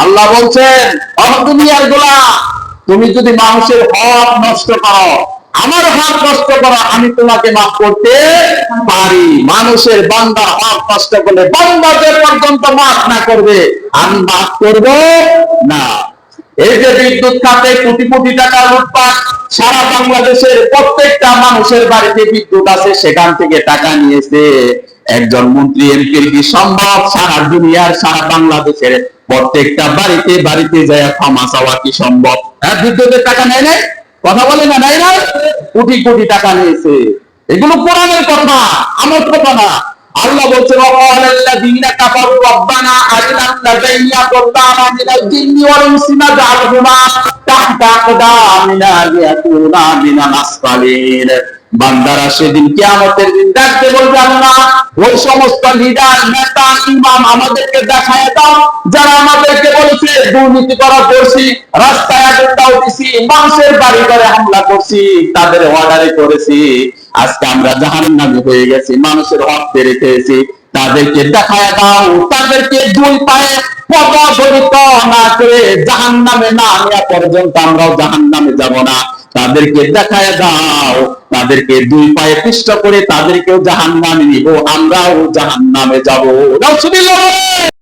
আল্লাহ বলছেন, দুনিয়ার গোলাম, তুমি যদি মানুষের হক নষ্ট করো, আমার হক নষ্ট করো, আমি তোমাকে মাফ করতে পারি। মানুষের বান্দার হক নষ্ট করলে বান্দা যে পর্যন্ত মাফ না করবে, আমি মাফ করব না। এই যে বিদ্যুৎ খাতে কোটি কোটি টাকা লুটপাট, সারা বাংলাদেশের প্রত্যেকটা মানুষের বাড়িতে বিদ্যুৎ আছে, সেখান থেকে টাকা নিয়েছে একজন মন্ত্রী এমপির কি সম্ভব সারা দুনিয়ার সারা বাংলাদেশের প্রত্যেকটা বাড়িতে বাড়িতে যায় ক্ষমা চাওয়া কি সম্ভব? হ্যাঁ, বিদ্যুতের টাকা নেয় নাই? কথা বলে না, নাই না? কোটি কোটি টাকা নিয়েছে। এগুলো কোরআনের কথা, আমার কথা না। আল্লাহ বলছেন, ওয়াল্লাযীনা কাফারু রাব্বানা আরিনা লাযাইয়া রাব্বানা মিনাল জিন্নি ওয়াল ইনসি নাজআলহুমা তাহতা আকদামিনা লিয়াকুনা মিনাল আসফালিন। বান্দারা সেদিন কিয়ামতের দিন ডাকতে বলবে, আল্লাহ, ওই সমস্ত লিডার, নেতা, ইমাম আমাদেরকে দেখায় দাও যারা আমাদেরকে বলেছে দুর্নীতি করা করছি, রাস্তায় আগুন দাও দিছি, মানুষের বাড়ি ঘরে হামলা করছি, তাদের অর্ডারে করেছি, আজকে আমরা জাহান্নামী হয়ে গেছি, মানুষের হক পেরে খেয়েছি, তাদেরকে দেখায় দাও, তাদেরকে দুই পায়ে পদদলিত না করে জাহান্নামে না নেওয়া পর্যন্ত আমরাও জাহান্নামে যাব না। তাদেরকে দেখায় দাও, তাদেরকে দুই পায়ে পিষ্ট করে তাদেরকেও জাহান্নামে নিব, আমরাও জাহান্নামে যাব। নাউজুবিল্লাহ।